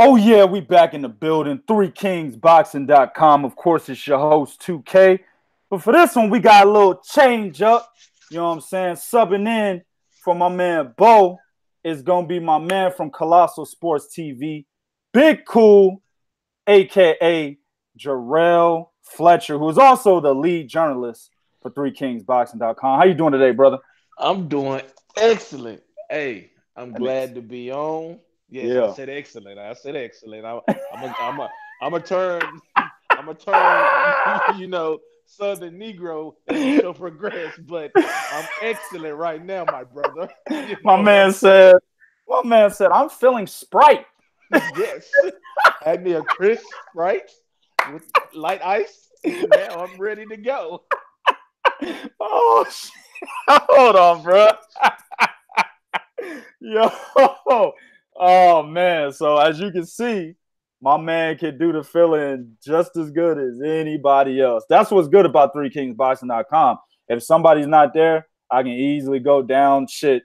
Oh, yeah, we back in the building. 3kingsboxing.com. Of course, it's your host, 2K. But for this one, we got a little change up. You know what I'm saying? Subbing in for my man, Bo, is going to be my man from Colossal Sports TV, Big Cool, a.k.a. Jarrell Fletcher, who is also the lead journalist for 3kingsboxing.com. How you doing today, brother? I'm doing excellent. Hey, I'm That nigga's, glad to be on. Yes, I yeah. said excellent. I said excellent. I'm a turn. I'm a turn. Southern Negro as the show progressed, but I'm excellent right now, my brother. You My know what I'm man saying? said, my man said, I'm feeling Sprite. Yes. Had me a crisp right with light ice, and now I'm ready to go. Oh, shit. Hold on, bro. Yo. Oh, man. So, as you can see, my man can do the filling just as good as anybody else. That's what's good about 3kingsboxing.com. If somebody's not there, I can easily go down shit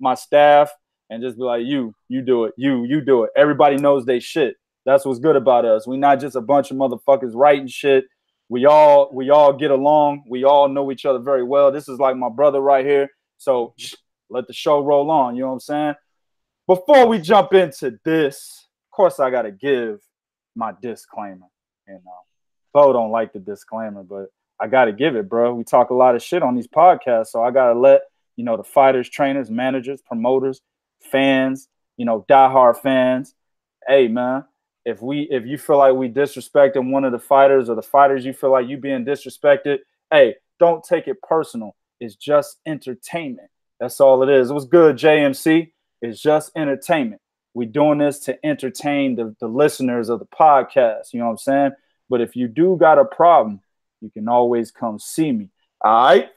my staff and just be like, you do it. You do it. Everybody knows they shit. That's what's good about us. We not just a bunch of motherfuckers writing shit. We all get along. We all know each other very well. This is like my brother right here. So let the show roll on. You know what I'm saying? Before we jump into this, of course, I got to give my disclaimer. You know, Bo don't like the disclaimer, but I got to give it, bro. We talk a lot of shit on these podcasts, so I got to let, the fighters, trainers, managers, promoters, fans, diehard fans, hey, man, if you feel like we disrespecting one of the fighters or the fighters you feel like you being disrespected, hey, don't take it personal. It's just entertainment. That's all it is. It was good, JMC. It's just entertainment. We doing this to entertain the listeners of the podcast. You know what I'm saying? But if you do got a problem, you can always come see me. All right?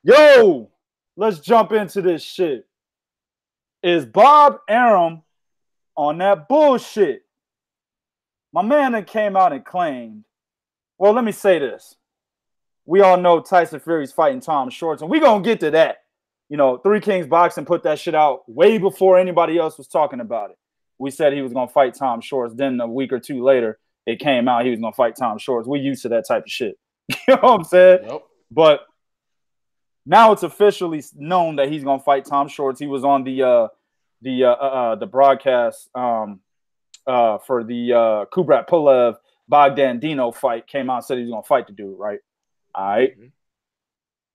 Yo, let's jump into this shit. Is Bob Arum on that bullshit? My man that came out and claimed, well, let me say this. We all know Tyson Fury's fighting Tom Schwarz, and we're going to get to that. Three Kings Boxing put that shit out way before anybody else was talking about it. We said he was going to fight Tom Schwarz. Then a week or two later, it came out he was going to fight Tom Schwarz. We're used to that type of shit. You know what I'm saying? Yep. But now it's officially known that he's going to fight Tom Schwarz. He was on the broadcast for the Kubrat Pulev Bogdan Dino fight. Came out and said he was going to fight the dude, right? All right. Mm-hmm.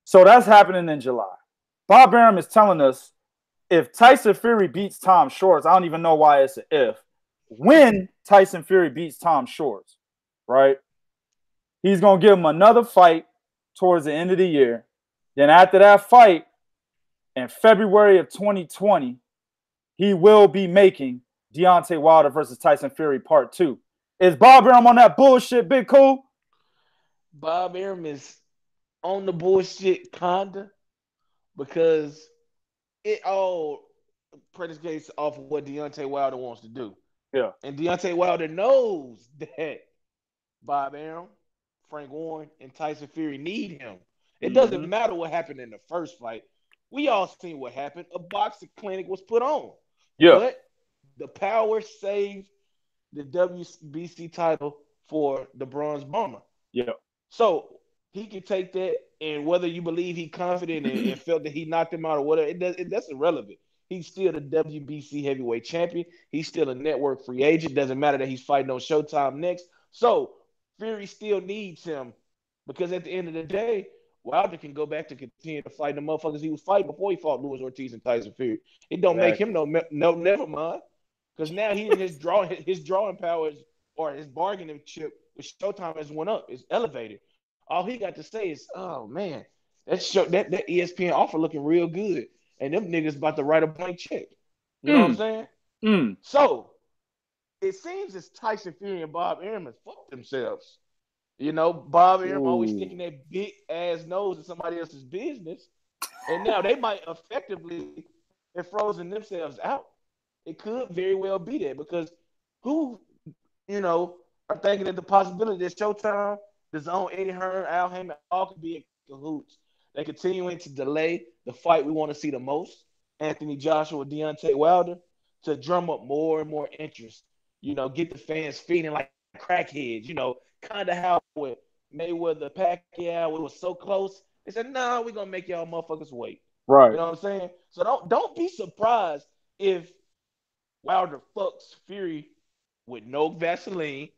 So that's happening in July. Bob Arum is telling us if Tyson Fury beats Tom Schwarz, I don't even know why it's an if. When Tyson Fury beats Tom Schwarz, right? He's going to give him another fight towards the end of the year. Then after that fight, in February of 2020, he will be making Deontay Wilder versus Tyson Fury Part 2. Is Bob Arum on that bullshit, Big Cool? Bob Arum is on the bullshit, kinda, because it all predicates off of what Deontay Wilder wants to do. Yeah. And Deontay Wilder knows that Bob Arum, Frank Warren, and Tyson Fury need him. It doesn't matter what happened in the first fight. We all seen what happened. A boxing clinic was put on. Yeah. But the power saved the WBC title for the Bronze Bomber. Yeah. So he can take that, and whether you believe he's confident and felt that he knocked him out or whatever, that's irrelevant. He's still the WBC heavyweight champion. He's still a network free agent. Doesn't matter that he's fighting on Showtime next. So Fury still needs him because at the end of the day, Wilder can go back to continue to fight the motherfuckers he was fighting before he fought Luis Ortiz and Tyson Fury. It don't make him no never mind, because now his drawing powers or his bargaining chip with Showtime has went up. It's elevated. All he got to say is, "Oh man, that ESPN offer looking real good, and them niggas about to write a blank check." You know what I'm saying? So it seems as Tyson Fury and Bob Arum have fucked themselves. Bob Arum always sticking that big ass nose in somebody else's business, and now they might effectively have frozen themselves out. It could very well be that because who, are thinking that the possibility that Showtime, the Zone, Eddie Hearn, Al Heyman, all could be in cahoots. They're continuing to delay the fight we want to see the most, Anthony Joshua, Deontay Wilder, to drum up more and more interest. get the fans feeling like crackheads. Kind of how with Mayweather, Pacquiao, it was so close. They said, "No, we're gonna make y'all motherfuckers wait." Right. You know what I'm saying? So don't be surprised if Wilder fucks Fury with no Vaseline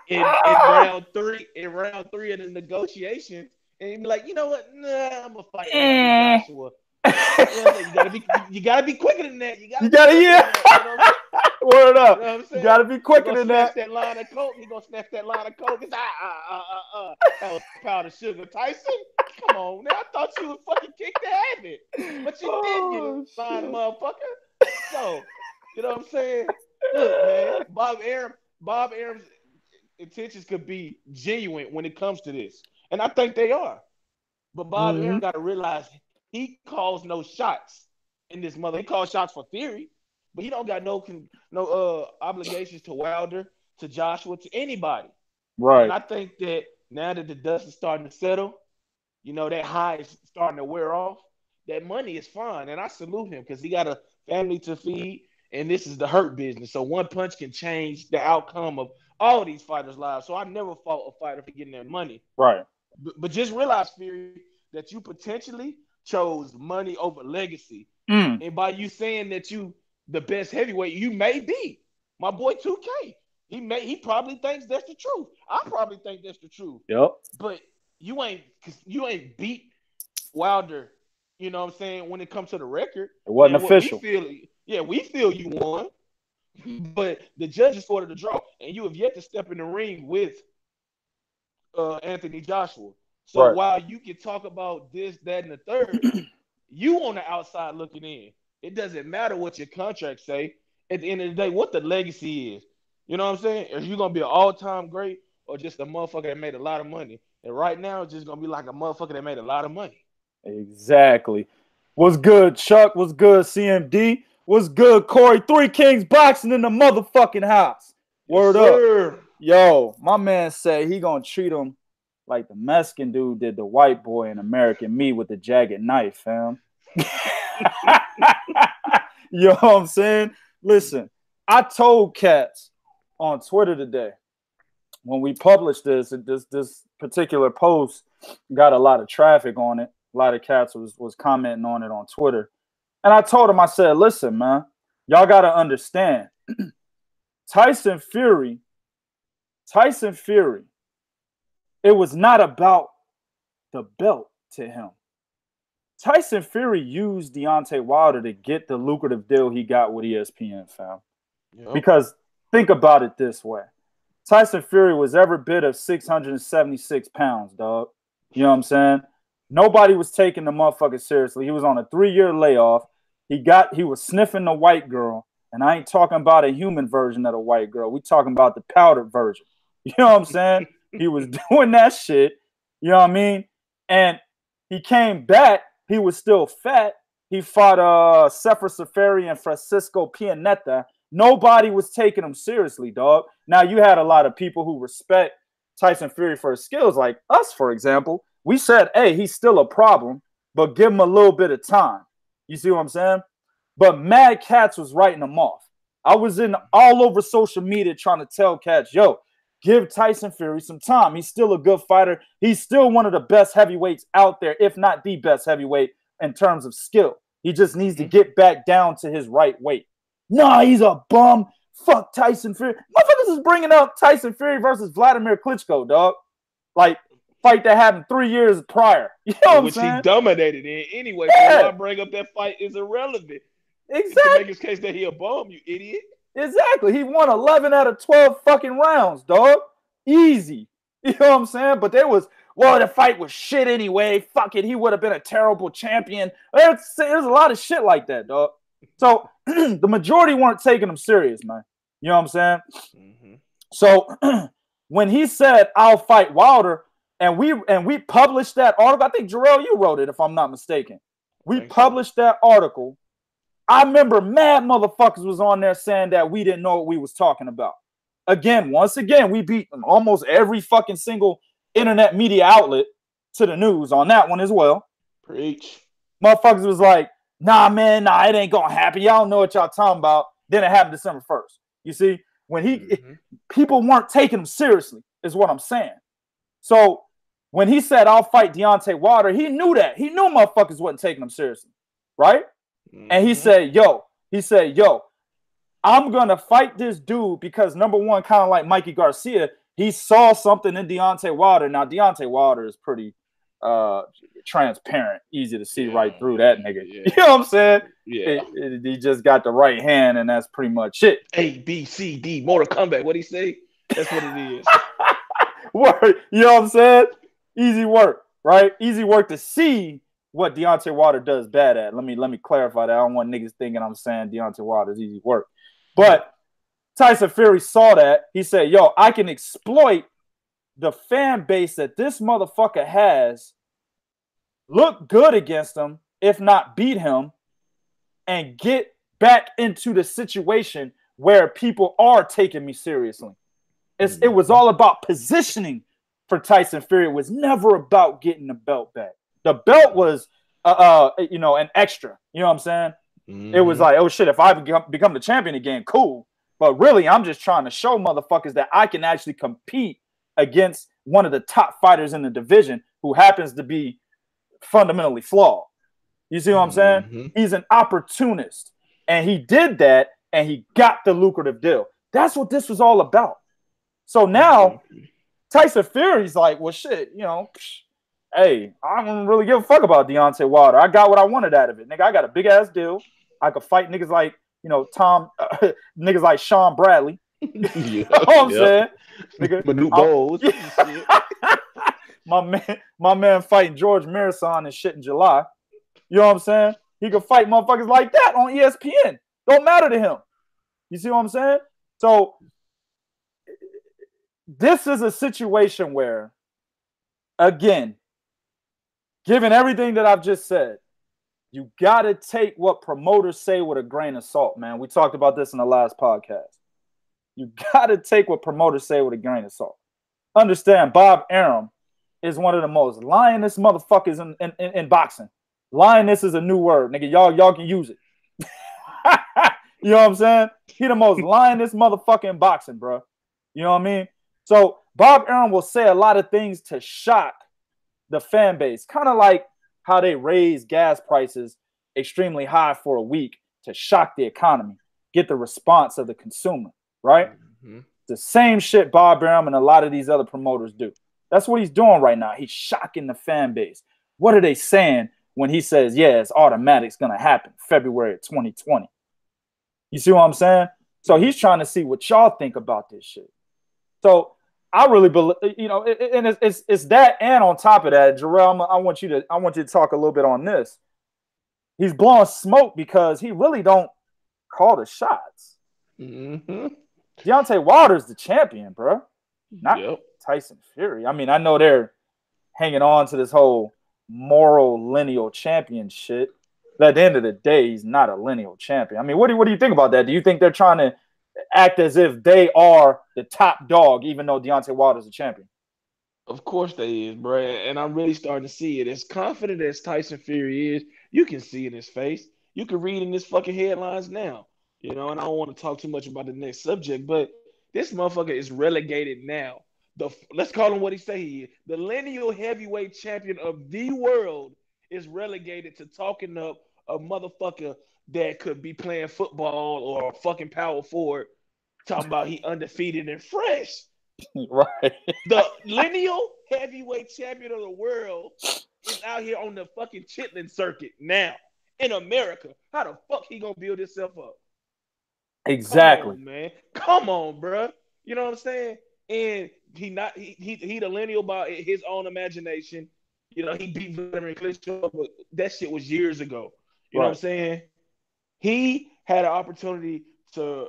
in round three. In round three of the negotiations, and he'd be like, "You know what? Nah, I'm gonna fight Anthony Joshua." You gotta be quicker than that. You gotta yeah. Word up. You know what I'm saying? You gotta be quicker than that. That line of coke. He gonna snatch that line of coke. It's that was powdered sugar. Tyson, come on now. I thought you would fucking kick the habit, but you didn't. You fine motherfucker. So, you know what I'm saying? Look, man, Bob Arum's intentions could be genuine when it comes to this, and I think they are. But Bob Arum got to realize he calls no shots in this mother. He calls shots for Fury, but he don't got no obligations to Wilder, to Joshua, to anybody. Right. And I think that now that the dust is starting to settle, that high is starting to wear off. That money is fine, and I salute him because he got a family to feed, and this is the hurt business. So one punch can change the outcome of all these fighters' lives. So I never fought a fighter for getting their money. Right. But just realize, Fury, that you potentially chose money over legacy. And by you saying that you the best heavyweight, you may be. My boy 2K, he probably thinks that's the truth. I probably think that's the truth. Yep. But you ain't beat Wilder, you know what I'm saying, when it comes to the record. It wasn't official. We feel you won. But the judges ordered the draw. And you have yet to step in the ring with Anthony Joshua. So while you can talk about this, that, and the third, you on the outside looking in. It doesn't matter what your contract say. At the end of the day, what the legacy is. You know what I'm saying? Are you going to be an all-time great or just a motherfucker that made a lot of money? And right now, it's just going to be like a motherfucker that made a lot of money. Exactly. What's good, Chuck? What's good, CMD? What's good, Corey? 3 Kings boxing in the motherfucking house. Word up. Yo, my man said he going to treat him like the Mexican dude did the white boy in American Me with the jagged knife, fam. You know what I'm saying? Listen, I told cats on Twitter today when we published this particular post got a lot of traffic on it. A lot of cats was commenting on it on Twitter. And I told him, I said, listen, man, y'all got to understand. Tyson Fury, it was not about the belt to him. Tyson Fury used Deontay Wilder to get the lucrative deal he got with ESPN, fam. Yep. Because think about it this way. Tyson Fury was every bit of 676 pounds, dog. You know what I'm saying? Nobody was taking the motherfucker seriously. He was on a 3-year layoff. He was sniffing the white girl. And I ain't talking about a human version of the white girl. We talking about the powdered version. You know what I'm saying? He was doing that shit. You know what I mean? And he came back. He was still fat. He fought Sefer Safari and Francisco Pianeta. Nobody was taking him seriously, dog. Now, you had a lot of people who respect Tyson Fury for his skills, like us, for example. We said, hey, he's still a problem, but give him a little bit of time. You see what I'm saying? But mad cats was writing him off. I was in all over social media trying to tell cats, yo, give Tyson Fury some time. He's still a good fighter. He's still one of the best heavyweights out there, if not the best heavyweight in terms of skill. He just needs to get back down to his right weight. Nah, he's a bum. Fuck Tyson Fury. Motherfuckers is bringing up Tyson Fury versus Vladimir Klitschko, dog. Like, fight that happened 3 years prior. You know what I'm saying? Which he dominated in anyway. Yeah. So why bring up that fight is irrelevant. Exactly. To make his case that he a bum, you idiot. Exactly. He won 11 out of 12 fucking rounds, dog. Easy. You know what I'm saying? But the fight was shit anyway. Fuck it. He would have been a terrible champion. There's a lot of shit like that, dog. So the majority weren't taking him serious, man. You know what I'm saying? Mm-hmm. So when he said, I'll fight Wilder, and we published that article, I think, Jarrell, you wrote it, if I'm not mistaken. We published that article. I remember mad motherfuckers was on there saying that we didn't know what we was talking about. Once again, we beat almost every fucking single internet media outlet to the news on that one as well. Preach. Motherfuckers was like, nah, man, it ain't gonna happen. Y'all know what y'all talking about. Then it happened December 1st. You see, when people weren't taking him seriously, is what I'm saying. So when he said, I'll fight Deontay Wilder, he knew that. He knew motherfuckers wasn't taking him seriously, right? And he said, yo, I'm going to fight this dude because, number one, kind of like Mikey Garcia, he saw something in Deontay Wilder. Now, Deontay Wilder is pretty transparent, easy to see right through that nigga. Yeah. You know what I'm saying? Yeah. He just got the right hand, and that's pretty much it. A, B, C, D, Mortal Kombat. What'd he say? That's what it is. Work. You know what I'm saying? Easy work, right? Easy work to see what Deontay Wilder does bad at. Let me clarify that. I don't want niggas thinking I'm saying Deontay Wilder's easy work. But Tyson Fury saw that. He said, yo, I can exploit the fan base that this motherfucker has, look good against him, if not beat him, and get back into the situation where people are taking me seriously. It was all about positioning for Tyson Fury. It was never about getting the belt back. The belt was, an extra. You know what I'm saying? It was like, oh shit, if I become the champion again, cool. But really, I'm just trying to show motherfuckers that I can actually compete against one of the top fighters in the division who happens to be fundamentally flawed. You see what I'm saying? He's an opportunist. And he did that, and he got the lucrative deal. That's what this was all about. So now, Tyson Fury's like, well, shit, hey, I don't really give a fuck about Deontay Wilder. I got what I wanted out of it. Nigga, I got a big-ass deal. I could fight niggas like, niggas like Sean Bradley. You know what I'm saying? Nigga, Manute Bowles. My man fighting George Marathon and shit in July. You know what I'm saying? He could fight motherfuckers like that on ESPN. Don't matter to him. You see what I'm saying? So this is a situation where, again, given everything that I've just said, you got to take what promoters say with a grain of salt, man. We talked about this in the last podcast. You got to take what promoters say with a grain of salt. Understand, Bob Arum is one of the most lioness motherfuckers in boxing. Lioness is a new word, nigga. Y'all can use it. You know what I'm saying? He the most lioness motherfucker in boxing, bro. You know what I mean? So Bob Arum will say a lot of things to shock the fan base, kind of like how they raise gas prices extremely high for a week to shock the economy, get the response of the consumer, right? The same shit Bob Arum and a lot of these other promoters do. That's what he's doing right now. He's shocking the fan base. What are they saying when he says, yeah, it's automatic, it's going to happen February of 2020? You see what I'm saying? So he's trying to see what y'all think about this shit. So I really believe, and it's that, and on top of that, Jarrell, I want you to talk a little bit on this. He's blowing smoke because he really don't call the shots. Deontay Wilder's the champion, bro, not Tyson Fury. I mean, I know they're hanging on to this whole moral lineal champion shit, but at the end of the day, he's not a lineal champion. I mean, what do you think about that? Do you think they're trying to act as if they are the top dog, even though Deontay Wilder's a champion? Of course they is, bro. And I'm really starting to see it. As confident as Tyson Fury is, you can see in his face. You can read in his fucking headlines now. And I don't want to talk too much about the next subject, but this motherfucker is relegated now. Let's call him what he say he is. The lineal heavyweight champion of the world is relegated to talking up a motherfucker that could be playing football or a fucking power forward, talking about he undefeated and fresh. Right. The lineal heavyweight champion of the world is out here on the fucking chitlin circuit now in America. How the fuck he gonna build himself up? Exactly. Come on, man. Come on, bro. You know what I'm saying? And he the lineal by his own imagination. He beat Vladimir Klitschko, but that shit was years ago. You know what I'm saying? He had an opportunity to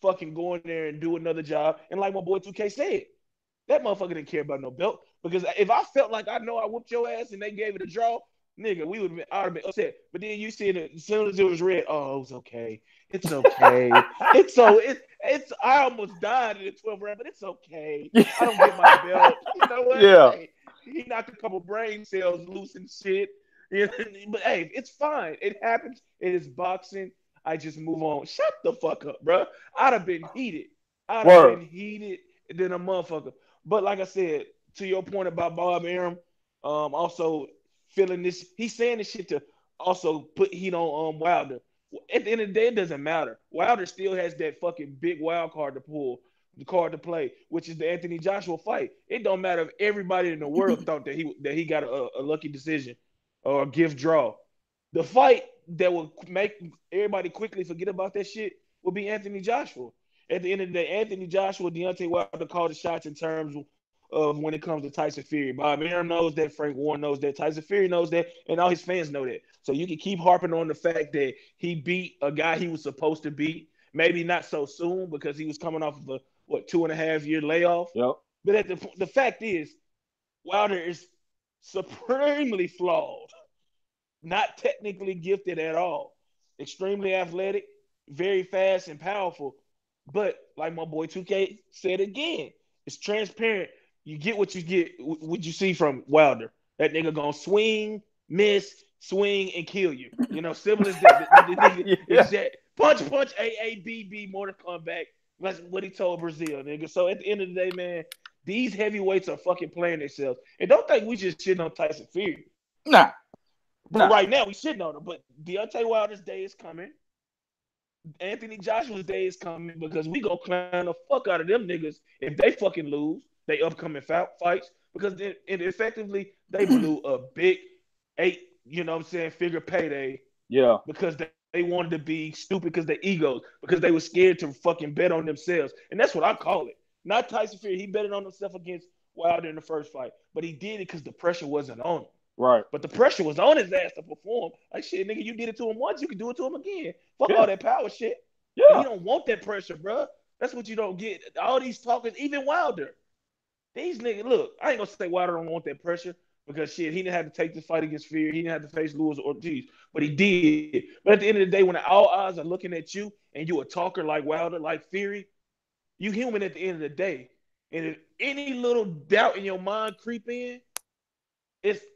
fucking go in there and do another job. And like my boy 2K said, that motherfucker didn't care about no belt. Because if I felt like I whooped your ass and they gave it a draw, nigga, I would have been upset. But then you see it as soon as it was red, oh, it was okay. It's okay. I almost died in the 12th round, but it's okay. I don't get my belt. You know what? Yeah. Hey, he knocked a couple brain cells loose and shit. But hey, it's fine. It happens. It is boxing. I just move on. Shut the fuck up, bro. I'd have been heated. I'd have Word. been heated than a motherfucker. But like I said, to your point about Bob Arum, also feeling this, he's saying this shit to also put heat on Wilder. At the end of the day, it doesn't matter. Wilder still has that fucking big wild card to pull, the card to play, which is the Anthony Joshua fight. It don't matter if everybody in the world thought that he got a lucky decision or a gift draw. The fight that will make everybody quickly forget about that shit will be Anthony Joshua. At the end of the day, Anthony Joshua, Deontay Wilder called the shots in terms of when it comes to Tyson Fury. Bob Arum knows that, Frank Warren knows that, Tyson Fury knows that, and all his fans know that. So you can keep harping on the fact that he beat a guy he was supposed to beat. Maybe not so soon because he was coming off of a 2.5-year layoff. Yep. But the fact is, Wilder is supremely flawed, not technically gifted at all, extremely athletic, very fast and powerful. But like my boy 2K said again, it's transparent. You get what you see from Wilder. That nigga gonna swing, miss, swing, and kill you. You know, simple as that. The nigga is that punch, AABB, more to come back. That's what he told Brazil, nigga. So at the end of the day, man, these heavyweights are fucking playing themselves. And don't think we just shitting on Tyson Fury. Nah. But right now we shitting on him. But Deontay Wilder's day is coming. Anthony Joshua's day is coming because we gonna clown the fuck out of them niggas if they fucking lose they upcoming fights because it effectively they blew a big 8, figure payday. Yeah. Because they wanted to be stupid because their egos, because they were scared to fucking bet on themselves. And that's what I call it. Not Tyson Fury. He betted on himself against Wilder in the first fight, but he did it because the pressure wasn't on him. Right. But the pressure was on his ass to perform. Like, shit, nigga, you did it to him once, you can do it to him again. Fuck all that power shit. Yeah. And he don't want that pressure, bro. That's what you don't get. All these talkers, even Wilder. These niggas, look, I ain't going to say Wilder don't want that pressure because, shit, he didn't have to take this fight against Fury. He didn't have to face Luis Ortiz, but he did. But at the end of the day, when all eyes are looking at you and you a talker like Wilder, like Fury, you human at the end of the day. And if any little doubt in your mind creep in,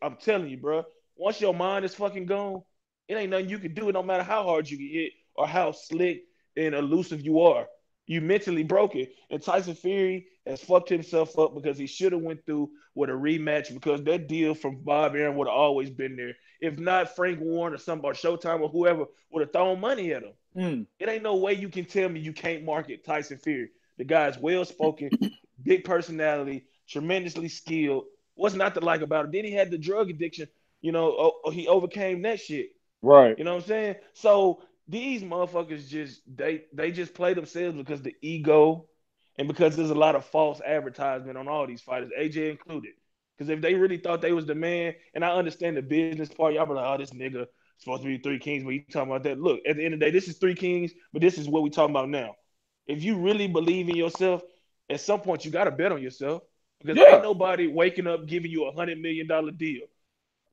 I'm telling you, bro, once your mind is fucking gone, it ain't nothing you can do. It no matter how hard you get hit or how slick and elusive you are. You mentally broken. And Tyson Fury has fucked himself up because he should have went through with a rematch because that deal from Bob Arum would have always been there. If not, Frank Warren or Showtime or whoever would have thrown money at him. It ain't no way you can tell me you can't market Tyson Fury. The guy's well-spoken, big personality, tremendously skilled. What's not to like about it? Then he had the drug addiction. He overcame that shit. Right. You know what I'm saying? So these motherfuckers they just play themselves because the ego and because there's a lot of false advertisement on all these fighters, AJ included. Because if they really thought they was the man, and I understand the business part, y'all be like, oh, this nigga supposed to be 3 Kings, but you talking about that. Look, at the end of the day, this is 3 Kings, but this is what we talking about now. If you really believe in yourself, at some point you got to bet on yourself. Because ain't nobody waking up giving you $100 million deal.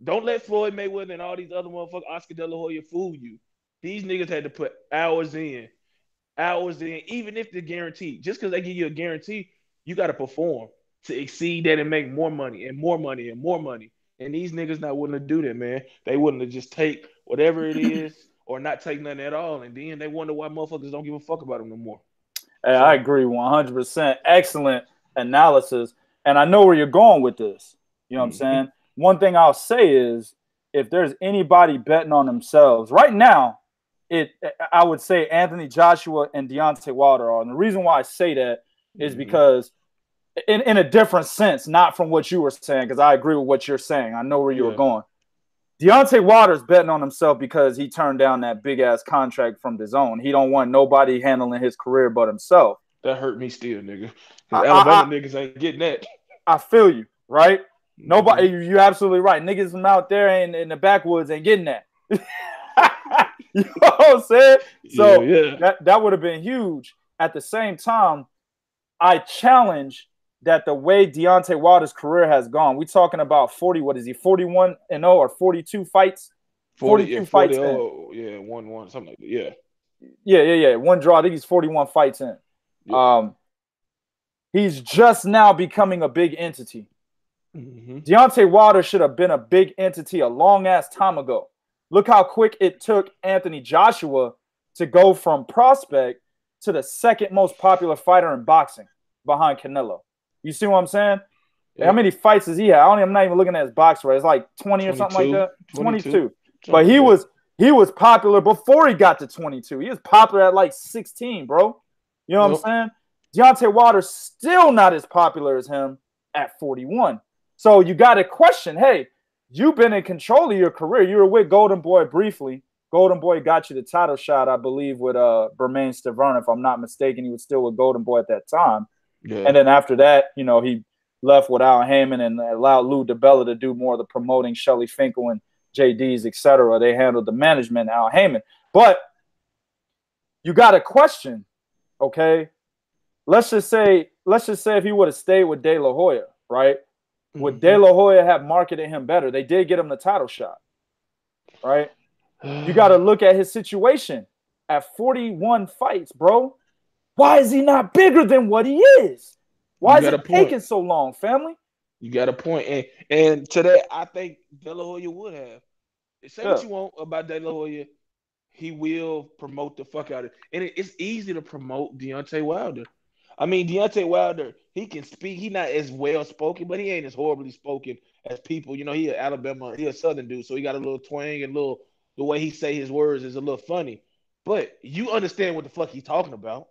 Don't let Floyd Mayweather and all these other motherfuckers, Oscar De La Hoya, fool you. These niggas had to put hours in, even if they're guaranteed. Just because they give you a guarantee, you got to perform to exceed that and make more money and more money and more money. And these niggas not willing to do that, man. They willing to just take whatever it is or not take nothing at all. And then they wonder why motherfuckers don't give a fuck about them no more. Hey, I agree 100%. Excellent analysis. And I know where you're going with this. You know what I'm saying? One thing I'll say is if there's anybody betting on themselves right now, I would say Anthony Joshua and Deontay Wilder are. And the reason why I say that is because in a different sense, not from what you were saying, because I agree with what you're saying. I know where you were going. Deontay Wilder's betting on himself because he turned down that big-ass contract from DAZN. He don't want nobody handling his career but himself. That hurt me still, nigga. Alabama niggas ain't getting that. I feel you, right? Nobody, you're absolutely right. Niggas from out there in the backwoods ain't getting that. You know what I'm saying? So that would have been huge. At the same time, I challenge that the way Deontay Wilder's career has gone, we talking about 41-0 or 42 fights? 42 fights in. 1-1, something like that. Yeah. One draw. I think he's 41 fights in. Yeah. He's just now becoming a big entity. Deontay Wilder should have been a big entity a long-ass time ago. Look how quick it took Anthony Joshua to go from prospect to the second most popular fighter in boxing behind Canelo. You see what I'm saying? Yeah. How many fights does he have? I'm not even looking at his box rate. It's like 20 or something like that. 22. But he was popular before he got to 22. He was popular at like 16, bro. You know what I'm saying? Deontay Wilder's still not as popular as him at 41. So you got to question, hey, you've been in control of your career. You were with Golden Boy briefly. Golden Boy got you the title shot, I believe, with Bermain Stavern. If I'm not mistaken, he was still with Golden Boy at that time. Yeah. And then after that, you know, he left with Al Heyman and allowed Lou DiBella to do more of the promoting, Shelly Finkel and JD's, etc. They handled the management, Al Heyman. But you got to question, okay? Let's just say if he would have stayed with De La Hoya, right? Would De La Hoya have marketed him better? They did get him the title shot, right? You got to look at his situation at 41 fights, bro. Why is he not bigger than what he is? Why is it taking so long, family? You got a point. And today, I think De La Hoya would have. Say what you want about De La Hoya. He will promote the fuck out of it. And it's easy to promote Deontay Wilder. I mean, Deontay Wilder, he can speak. He's not as well spoken, but he ain't as horribly spoken as people. You know, he an Alabama, he a Southern dude, so he got a little twang and the way he say his words is a little funny. But you understand what the fuck he's talking about.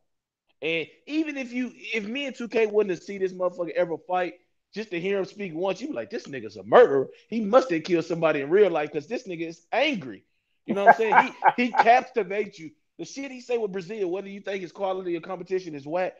And even if me and 2K wouldn't have seen this motherfucker ever fight, just to hear him speak once, you be like, this nigga's a murderer. He must have killed somebody in real life because this nigga is angry. You know what I'm saying? He captivates you. The shit he say with Brazil, whether you think his quality of competition is whack,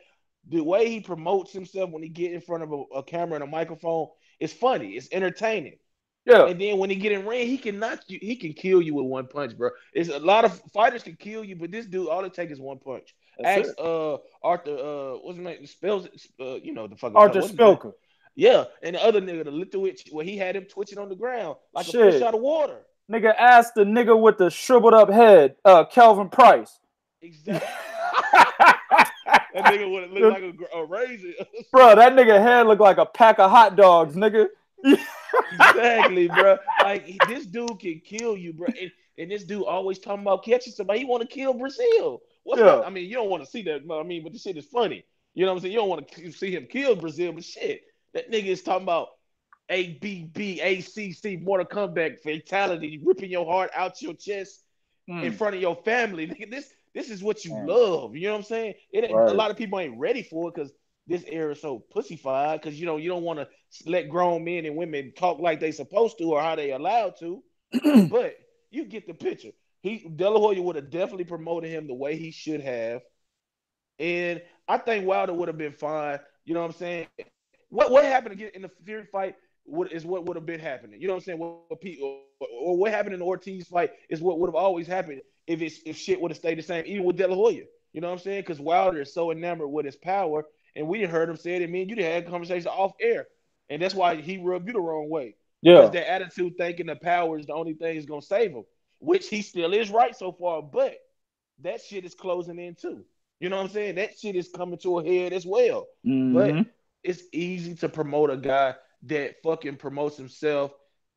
the way he promotes himself when he get in front of a camera and a microphone is funny. It's entertaining. Yeah. And then when he get in ring, he can knock you. He can kill you with one punch, bro. It's a lot of fighters can kill you, but this dude, all it takes is one punch. Ask Arthur, what's his name? Spells, you know the fucking Arthur Spilker. Yeah, and the other nigga, the little witch, where he had him twitching on the ground like a fish out of water. Nigga asked the nigga with the shriveled up head, Kelvin Price. Exactly. That nigga would look like a raisin. Bro, that nigga head looked like a pack of hot dogs, nigga. Exactly, bro. Like, this dude can kill you, bro. And this dude always talking about catching somebody. He want to kill Brazil. I mean, you don't want to see that. I mean, but the shit is funny. You know what I'm saying? You don't want to see him kill Brazil, but shit. That nigga is talking about ABB, ACC, Mortal Kombat fatality, ripping your heart out your chest in front of your family. Nigga, this is what you love. You know what I'm saying? A lot of people ain't ready for it because this era is so pussified because, you know, you don't want to let grown men and women talk like they supposed to or how they allowed to. But you get the picture. De La Hoya would have definitely promoted him the way he should have. And I think Wilder would have been fine. You know what I'm saying? What happened in the Fury fight is what would have been happening. You know what I'm saying? What happened in the Ortiz fight is what would have always happened if shit would have stayed the same, even with De La Hoya. You know what I'm saying? Because Wilder is so enamored with his power, and we didn't heard him say it. And me and you had a conversation off air, and that's why he rubbed you the wrong way. Yeah, because that attitude, thinking the power is the only thing is gonna save him, which he still is right so far. But that shit is closing in too. You know what I'm saying? That shit is coming to a head as well. But it's easy to promote a guy that fucking promotes himself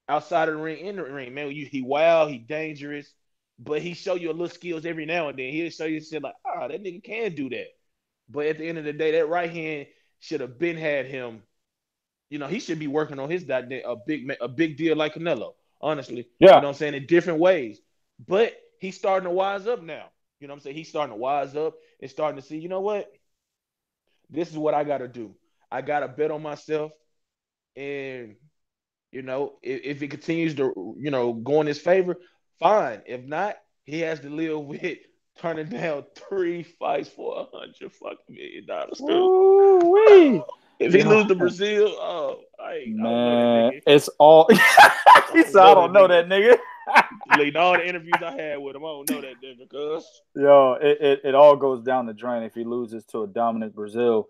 outside of the ring, in the ring, man. He wild, he dangerous, but he show you a little skills every now and then. He'll show you shit like, that nigga can do that. But at the end of the day, that right hand should have been had him. You know, he should be working on his a big deal like Canelo, honestly. Yeah. You know what I'm saying? In different ways. But he's starting to wise up now. You know what I'm saying? He's starting to wise up and starting to see, you know what? This is what I got to do. I got to bet on myself. And, you know, if it continues to, you know, go in his favor, fine. If not, he has to live with turning down 3 fights for $100 million. Ooh-wee. If he lose to Brazil, I don't know that nigga. It's all. He said, I don't know that nigga. Like all the interviews I had with him, I don't know that nigga, cuz. Yo, it all goes down the drain if he loses to a dominant Brazil.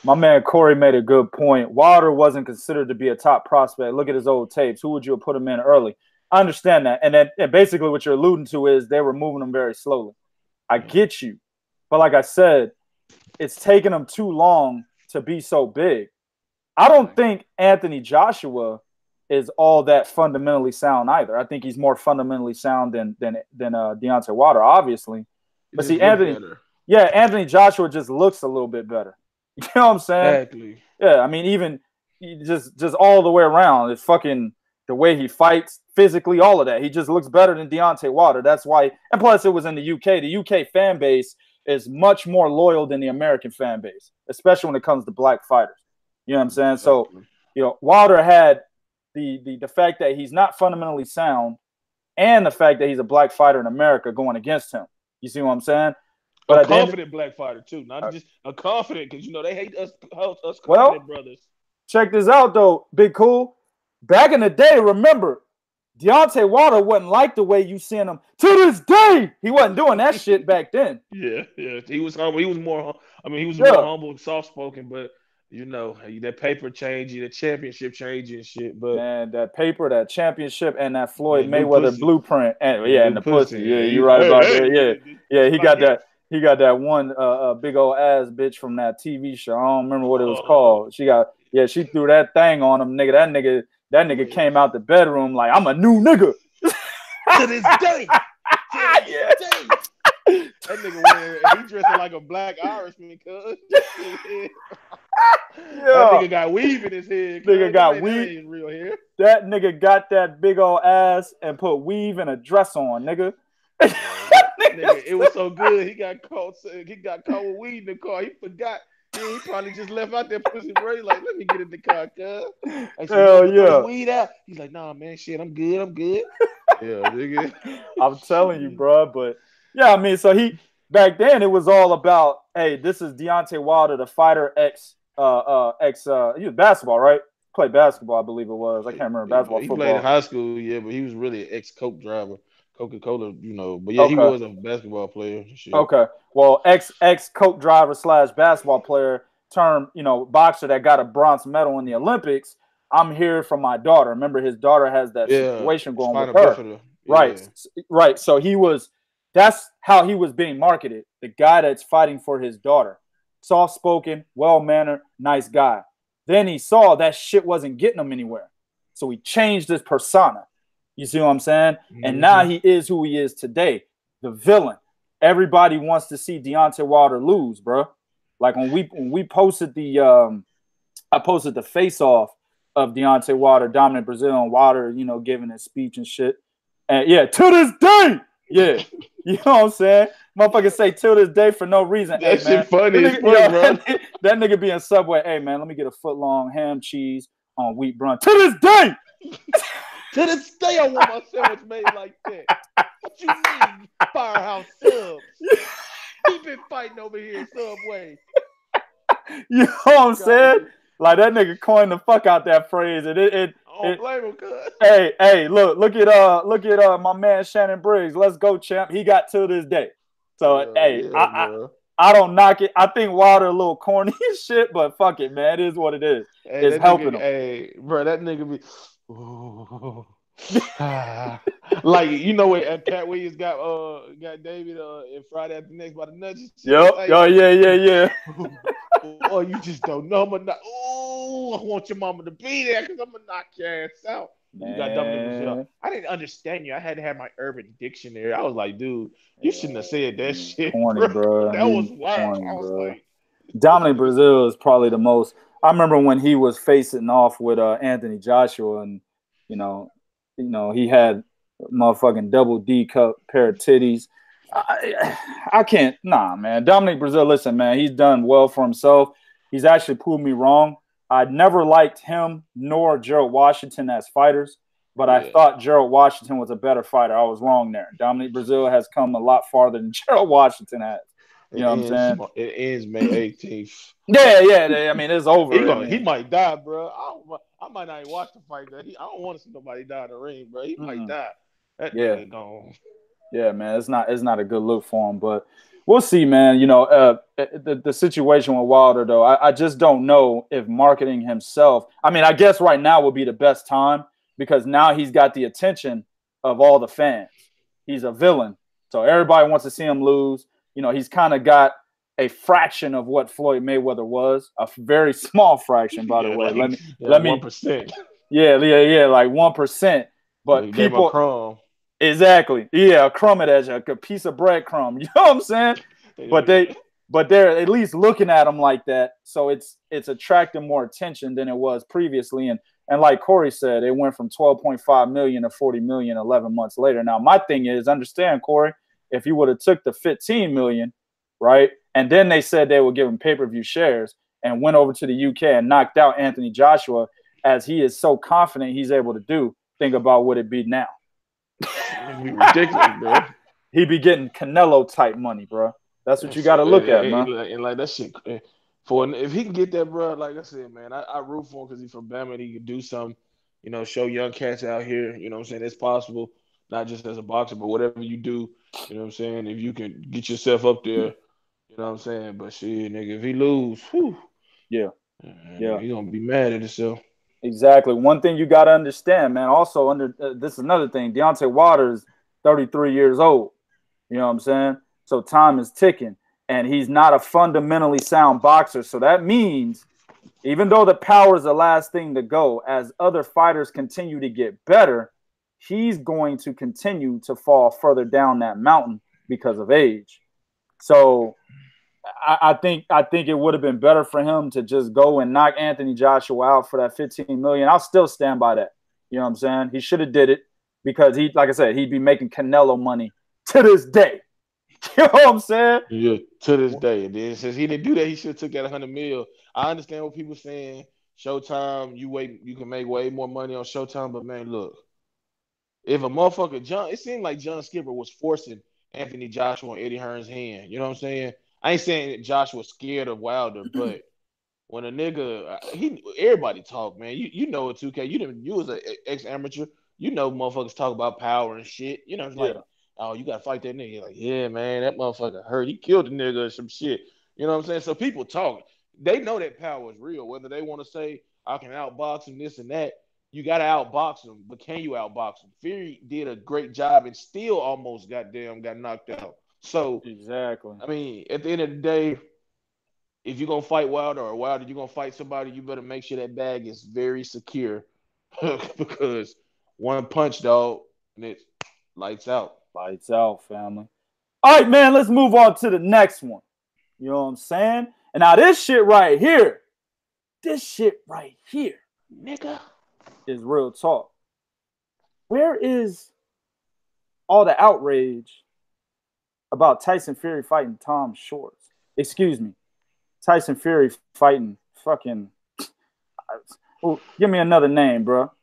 My man Corey made a good point. Wilder wasn't considered to be a top prospect. Look at his old tapes. Who would you have put him in early? I understand that. And basically what you're alluding to is they were moving him very slowly. I get you. But like I said, it's taken him too long to be so big. I don't think Anthony Joshua is all that fundamentally sound either. I think he's more fundamentally sound than Deontay Wilder, obviously. He But just see, looked better. Anthony Joshua just looks a little bit better. You know what I'm saying? Exactly. Yeah, I mean, even just all the way around. It's fucking the way he fights physically, all of that. He just looks better than Deontay Wilder. That's why. And plus, it was in the UK. The UK fan base is much more loyal than the American fan base, especially when it comes to black fighters. You know what I'm saying? Exactly. So, Wilder had the fact that he's not fundamentally sound and the fact that he's a black fighter in America going against him. You see what I'm saying? But a confident black fighter too, not just a confident, because they hate us confident brothers. Check this out though, Big Cool. Back in the day, remember, Deontay Wilder wasn't like the way you seen him to this day. He wasn't doing that shit back then. Yeah. He was humble. He was more. He was more humble and soft spoken, but. That paper changing, the championship changing shit. But man, that paper, that championship, and that Floyd Mayweather blueprint, and the pussy. Yeah, you're right about that. Yeah. He got that. He got that one big old ass bitch from that TV show. I don't remember what it was called. She threw that thing on him, nigga. That nigga came out the bedroom like, I'm a new nigga. To this day. That nigga he dressing like a black Irishman, cuz. That nigga got weave in his head. Nigga got weave. Real hair. That nigga got that big old ass and put weave and a dress on, nigga. Nigga, it was so good. He got caught with weed in the car. He forgot. He probably just left out there pussy, bro. He's like, let me get in the car, cuz. Hell yeah. Weed out. He's like, nah, man, shit, I'm good. Yeah, nigga. I'm telling you, bro. But yeah, I mean, so back then it was all about, hey, this is Deontay Wilder, the fighter he was basketball, right? Played basketball, I believe it was. I can't remember basketball. He football. Played in high school, yeah, but he was really an ex-Coke driver. Coca-Cola, but yeah, he was a basketball player. Shit. Okay. Well, ex-Coke driver / basketball player turned, boxer that got a bronze medal in the Olympics. I'm here for my daughter. Remember, his daughter has that situation going with her. Right. So that's how he was being marketed. The guy that's fighting for his daughter. Soft-spoken, well-mannered, nice guy. Then he saw that shit wasn't getting him anywhere. So he changed his persona. You see what I'm saying? Mm-hmm. And now he is who he is today, the villain. Everybody wants to see Deontay Wilder lose, bro. Like when we posted I posted the face-off of Deontay Wilder, dominant Brazil, and Wilder, giving his speech and shit. And yeah, to this day, yeah, you know what I'm saying? Motherfuckers say till this day for no reason. That shit funny as fuck, bro. That nigga be in Subway. Hey man, let me get a foot-long ham cheese on wheat brunch. To this day. To this day, I want my sandwich made like that. What you mean, Firehouse Subs? He been fighting over here in Subway. You know what I'm saying? Like that nigga coined the fuck out that phrase, and I don't blame him, cuz. Hey, look at my man Shannon Briggs. Let's go, champ. He got till this day. So I don't knock it. I think Wilder a little corny and shit, but fuck it, man. It is what it is. It's helping him. Hey, bro, that nigga be. Like what Pat Williams got David in Friday After Next by the nudges. Yep. Like, oh yeah. Oh, you just don't know. I want your mama to be there because I'm gonna knock your ass out. Man. You got Dominic Brazil. I didn't understand you. I had to have my urban dictionary. I was like, dude, you shouldn't have said that shit. Corny, bro. That was wild. I was like, Dominic Brazil is probably the most. I remember when he was facing off with Anthony Joshua, and he had a motherfucking double D cup pair of titties. I can't. Nah, man. Dominic Brazil, listen, man. He's done well for himself. He's actually proved me wrong. I never liked him nor Gerald Washington as fighters, but I thought Gerald Washington was a better fighter. I was wrong there. Dominic Brazil has come a lot farther than Gerald Washington has. You know what I'm saying? It ends May 18th. Yeah. I mean, it's over. He might die, bro. I might not even watch the fight. I don't want to see nobody die in the ring, bro. He might die. Yeah, man. It's not a good look for him, but we'll see, man. The situation with Wilder, though, I just don't know if marketing himself. I mean, I guess right now would be the best time because now he's got the attention of all the fans. He's a villain, so everybody wants to see him lose. He's kind of got a fraction of what Floyd Mayweather was, a very small fraction, by the way. Let me 1%. Yeah, like 1%. But people, Exactly. Yeah, a crumb it as a piece of breadcrumb. You know what I'm saying? But they're at least looking at him like that. So it's attracting more attention than it was previously. And like Corey said, it went from 12.5 million to 40 million 11 months later. Now, my thing is, understand, Corey, if you would have took the 15 million, right, and then they said they would give him pay-per-view shares and went over to the UK and knocked out Anthony Joshua, as he is so confident he's able to do, think about what it'd be now. It'd be ridiculous, bro. He'd be getting Canelo type money, bro. That's what you got to look at, man. And like that shit, if he can get that, bro, like I said, man, I root for him because he's from Bama and he can do something, show young cats out here, you know what I'm saying, it's possible, not just as a boxer, but whatever you do, you know what I'm saying, if you can get yourself up there, you know what I'm saying, but shit, nigga, if he lose, whew, yeah, he's going to be mad at himself. Exactly. One thing you got to understand, man, also this is another thing, Deontay Wilder is 33 years old, you know what I'm saying? So time is ticking, and he's not a fundamentally sound boxer. So that means even though the power is the last thing to go, as other fighters continue to get better, he's going to continue to fall further down that mountain because of age. So I think it would have been better for him to just go and knock Anthony Joshua out for that 15 million. I'll still stand by that. You know what I'm saying? He should have did it because like I said, he'd be making Canelo money to this day. You know what I'm saying? Yeah, to this day. And then since he didn't do that, he should have took that 100 mil. I understand what people saying. Showtime, you can make way more money on Showtime, but man, look, if a motherfucker it seemed like John Skipper was forcing Anthony Joshua and Eddie Hearn's hand. You know what I'm saying? I ain't saying that Joshua was scared of Wilder, but when a nigga, everybody talk, man. You know it, 2K. You was an ex-amateur. You know motherfuckers talk about power and shit. You know, it's like, oh, you got to fight that nigga. You're like, yeah, man, that motherfucker hurt. He killed the nigga or some shit. You know what I'm saying? So people talk. They know that power is real. Whether they want to say, I can outbox him, this and that, you got to outbox him. But can you outbox him? Fury did a great job and still almost got knocked out. So, exactly. I mean, at the end of the day, if you're going to fight Wilder or Wilder, you're going to fight somebody, you better make sure that bag is very secure because one punch, dog, and it's lights out. Lights out, family. All right, man, let's move on to the next one. You know what I'm saying? And now this shit right here, nigga, is real talk. Where is all the outrage about Tyson Fury fighting Tom Schwarz? Excuse me. Tyson Fury fighting fucking... Well, give me another name, bro.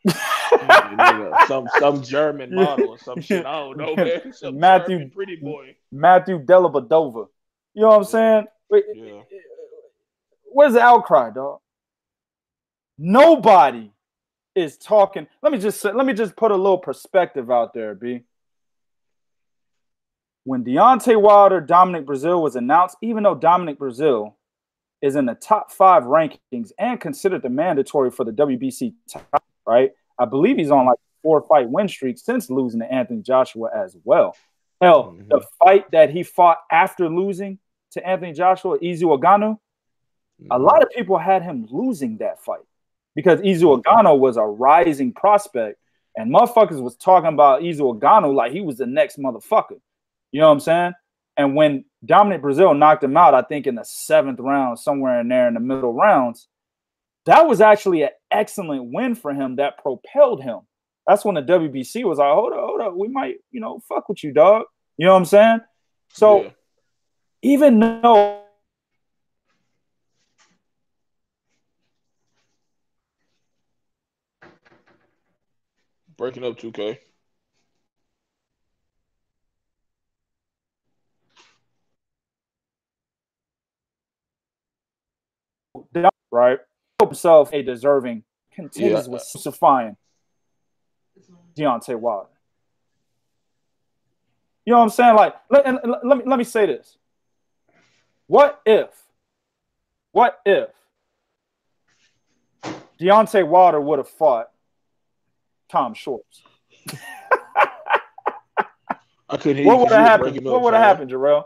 some German model or some shit. I don't know, man. Some Matthew, German pretty boy. Matthew Delabadova. You know what I'm saying? Yeah. Where's the outcry, dog? Nobody is talking. Let me just put a little perspective out there, B. When Deontay Wilder, Dominic Breazeale was announced, even though Dominic Breazeale is in the top 5 rankings and considered the mandatory for the WBC title, right? I believe he's on like a 4-fight win streak since losing to Anthony Joshua as well. Hell, the fight that he fought after losing to Anthony Joshua, Izu Ogano, a lot of people had him losing that fight because Izu Ogano was a rising prospect and motherfuckers was talking about Izu Ogano like he was the next motherfucker. You know what I'm saying? And when Dominic Breazeale knocked him out, I think in the 7th round, somewhere in there in the middle rounds, that was actually an excellent win for him that propelled him. That's when the WBC was like, hold up, we might, fuck with you, dog. You know what I'm saying? So even though breaking up 2K. right, himself a deserving contenders with crucifying Deontay Wilder. You know what I'm saying? Like, let me say this. What if Deontay Wilder would have fought Tom Schwarz? I couldn't hear what would have happened? What would have happened, Jarrell?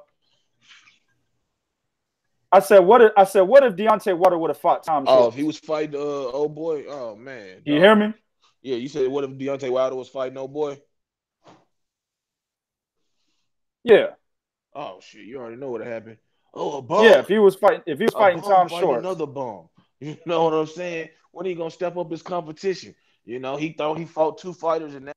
I said, what if Deontay Wilder would have fought Tom Schwarz? Oh, if he was fighting old boy. Oh man. You hear me? Yeah, you said what if Deontay Wilder was fighting old boy? Yeah. Oh shit, you already know what happened. Oh, Yeah, if he was a fighting bum Tom fighting Shorts. another bum. You know what I'm saying? When he gonna step up his competition? You know, he thought he fought two fighters and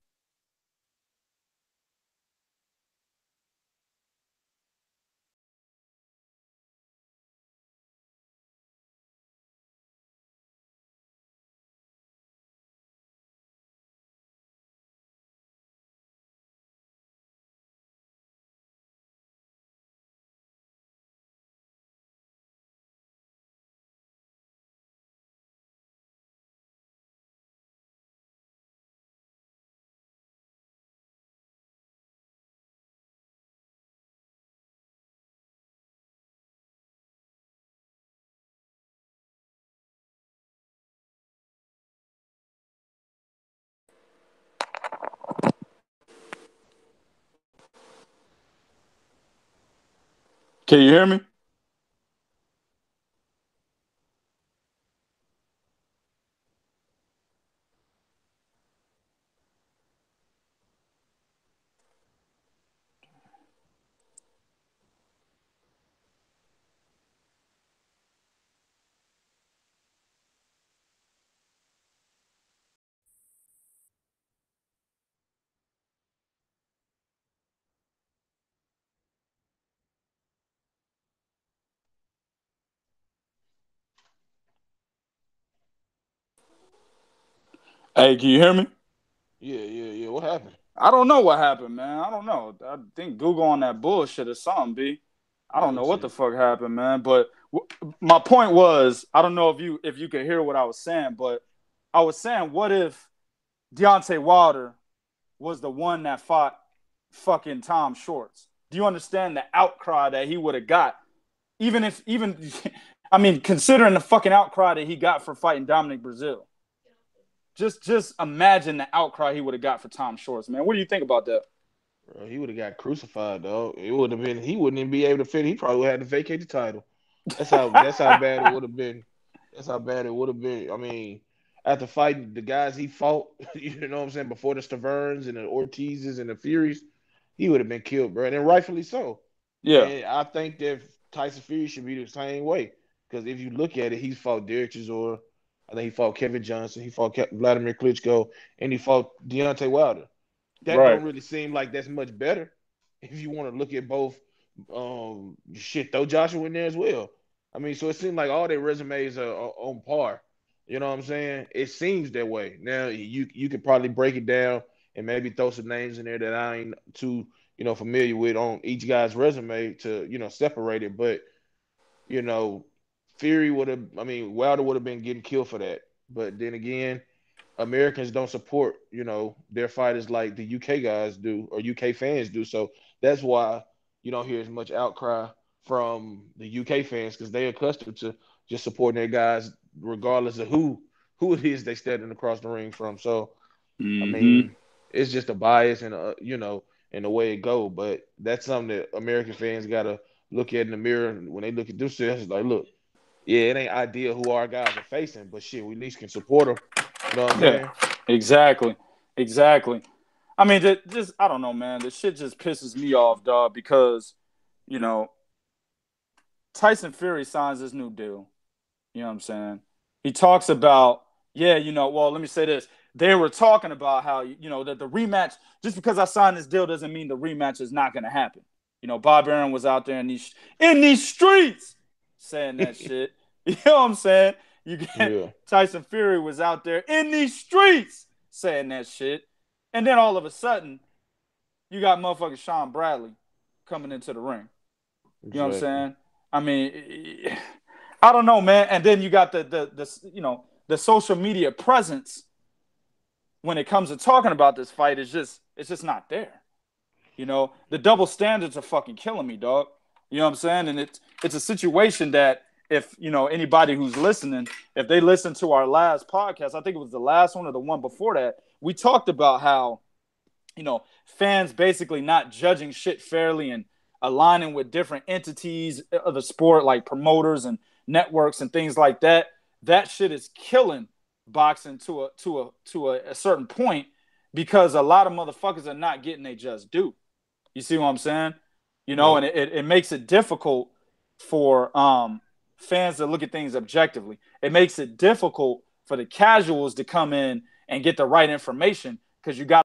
Can you hear me? Hey, can you hear me? yeah. What happened? I don't know what happened, man. I don't know. I think Google on that bullshit or something, B. I don't Type know what the shit. fuck happened, man. But my point was, I don't know if you could hear what I was saying, but I was saying, what if Deontay Wilder was the one that fought fucking Tom Shorts? Do you understand the outcry that he would have got? Even I mean, considering the fucking outcry that he got for fighting Dominic Brazil. Just imagine the outcry he would have got for Tom Shorts, man. What do you think about that? Bro, he would have got crucified, though. It would have been. He wouldn't even be able to fit. He probably would have had to vacate the title. That's how bad it would have been. That's how bad it would have been. I mean, after fighting the guys he fought, you know what I'm saying, before the Staverns and the Ortizes and the Furies, he would have been killed, bro, and rightfully so. Yeah, And I think that Tyson Fury should be the same way because if you look at it, he's fought Derek Chisora, I think he fought Kevin Johnson, he fought Vladimir Klitschko, and he fought Deontay Wilder. That right. don't really seem like that's much better if you want to look at both. Shit, throw Joshua in there as well. I mean, so it seems like all their resumes are on par. You know what I'm saying? It seems that way. Now you could probably break it down and maybe throw some names in there that I ain't too familiar with on each guy's resume to separate it. But you know, Fury would have. I mean, Wilder would have been getting killed for that. But then again, Americans don't support, their fighters like the UK guys do or UK fans do. So that's why you don't hear as much outcry from the UK fans because they're accustomed to just supporting their guys regardless of who it is they standing across the ring from. So I Mm-hmm. mean, it's just a bias and and the way it go. But that's something that American fans gotta look at in the mirror when they look at themselves. Like, look, yeah, it ain't ideal who our guys are facing, but shit, we at least can support them. You know what I'm Yeah, saying? exactly, exactly. I mean, just I don't know, man. This shit just pisses me off, dog. Because you know Tyson Fury signs this new deal. You know what I'm saying? He talks about, yeah, well, let me say this. They were talking about how, that the rematch, just because I signed this deal doesn't mean the rematch is not going to happen. Bob Arum was out there in these streets saying that shit. You know what I'm saying? You get Yeah, Tyson Fury was out there in these streets saying that shit. And then all of a sudden, you got motherfucking Sean Bradley coming into the ring. You know what I'm exactly. saying? I mean, I don't know, man. And then you got the social media presence when it comes to talking about this fight is just not there. The double standards are fucking killing me, dog. You know what I'm saying? And it's a situation that if anybody who's listening, if they listen to our last podcast, I think it was the last one or the one before that, we talked about how fans basically not judging shit fairly and aligning with different entities of the sport, like promoters and networks and things like that. That shit is killing boxing to a certain point because a lot of motherfuckers are not getting they just due. You see what I'm saying? you know, and it makes it difficult for fans to look at things objectively. It makes it difficult for the casuals to come in and get the right information because you got